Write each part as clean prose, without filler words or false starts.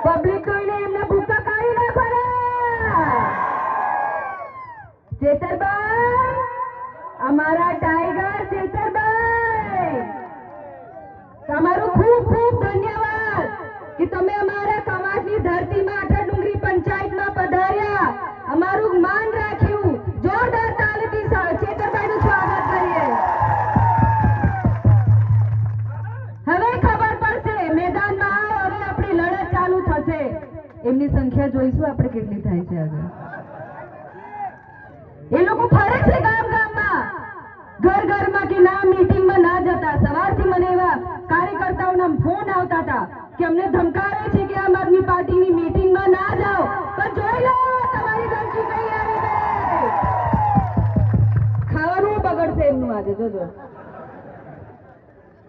Public કોઈને એમના ભૂકા કાઢી નાખવાના. ચેતરભાઈ, અમારા ટાઈગર ચેતરભાઈ, તમારું ખૂબ ખૂબ ધન્યવાદ કે તમે અમારા કવાટની ધરતીમાં આઠા ડુંગરી પંચાયતમાં પધાર્યા, અમારું માન રાખ્યું. જોરદાર તાલીથી ચેતરભાઈનું સ્વાગત કરીએ. હવે ખબર પડશે મેદાનમાં આવો, હવે આપણી લડત ચાલુ થશે. એમની સંખ્યા જોઈશું આપણે કેટલી થાય છે આજે. એ લોકો ફરે છે ગામ ગામમાં, ઘર ઘરમાં કે ના મીટિંગમાં ના જતા. સવારથી મને એવા કાર્યકર્તાઓના ફોન આવતા હતા કે અમને ધમકાવે છે કે આમ આદમી પાર્ટીની મીટિંગમાં ના જાઓ, પણ જોઈ લો તમારી ધમકી કઈ આવી છે. ખાવાનું બગડશે એમનું આજે, જોજો.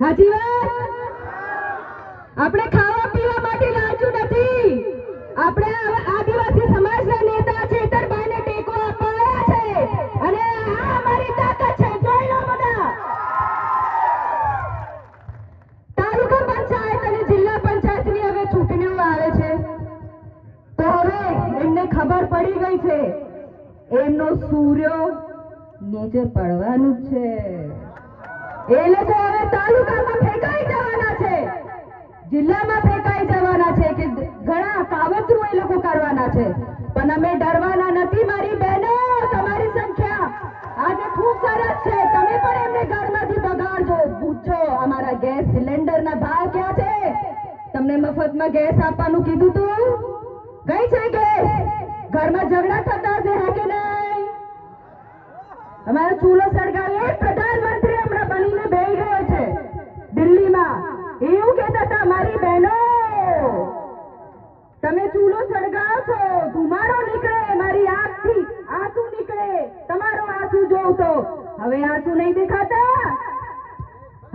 સાચી વાત. આપણે ખાવા પીવા માટે લાલચું નથી. આપણે આદિવાસી સમાજના નેતા ચેતરભાઈને ટેકો આપવા છે અને આ અમારી તાકાત છે. જોઈ લો બધા. તાલુકા પંચાયત અને જિલ્લા પંચાયતની હવે ચૂંટણીઓ આવે છે, તો હવે એમને ખબર પડી ગઈ છે એમનો સૂર્ય નીચે પડવાનું છે. એ લોકો હવે તાલુકામાં ફેંકાઈ જવાના છે, જિલ્લામાં ફેંકાઈ જવાના છે, કે ઘણા કાવતરું એ લોકો કરવાના છે. પણ અમે ડરવાના નથી મારી બહેનો. તમારી સંખ્યા આજે ખૂબ સરસ છે. તમે પણ એમને ઘરમાંથી બગાડજો. પૂછો અમારા ગેસ સિલિન્ડરના ભાવ ક્યાં છે? તમને મફતમાં ગેસ આપવાનું કીધું તું, કઈ છે ગેસ? ઘરમાં ઝઘડા થતા છે હે કે નહીં? અમારો ચૂલો સળગાવીએ. પ્રધાનમંત્રી હમણાં બનીને બેસી ગયો છે દિલ્હીમાં. એવું કહેતા હતા મારી બહેનો, તમે ચૂલો સળગાવો છો, ધુમાડો નીકળે, મારી આંખથી આંસુ નીકળે. તમારો આંસુ જોઉં તો હવે આંસુ નહીં દેખાતા.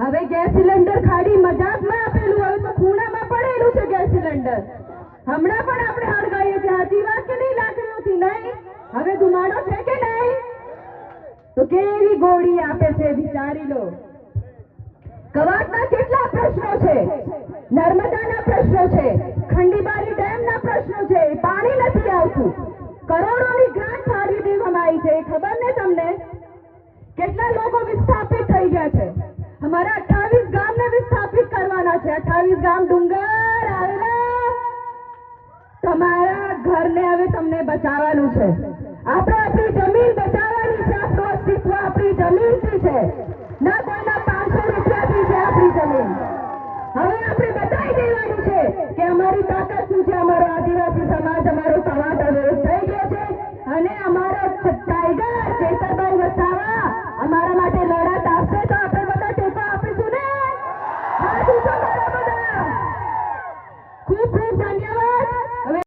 હવે ગેસ સિલિન્ડર ખાલી મજાકમાં આપેલું, હવે તો ખૂણામાં પડેલું છે ગેસ સિલિન્ડર. હમણાં પણ આપણે હળગાવીએ છીએ. સાચી વાત કે નહીં? લાકડીઓથી નહીં. હવે ધુમાડો છે કે નહીં? તો કેવી ગોળી આપે છે, વિચારી લો. કવાટના કેટલા પ્રશ્નો છે, નર્મદાના પ્રશ્નો છે, ખંડીબારી ડેમના પ્રશ્નો છે, પાણી નથી આવતું, કરોડોની ગ્રાન્ટ ફાળવી દેવામાં આવી છે. એ ખબર ને તમને? કેટલા લોકો વિસ્થાપિત થઈ ગયા છે. અમારા 28 ગામને વિસ્થાપિત કરવાના છે. 28 ગામ ડુંગર આવેલા તમારા ઘરને હવે તમને બચાવવાનું છે. આપણે આપણી જમીન બચાવવાની છે. આપણું અસ્તિત્વ આપણી જમીનથી છે, ના કોઈના 500 રૂપિયાથી છે આપણી જમીન. હવે આપણે બતાવી દેવાનું છે કે અમારી તાકાત શું છે. અમારો આદિવાસી સમાજ, અમારો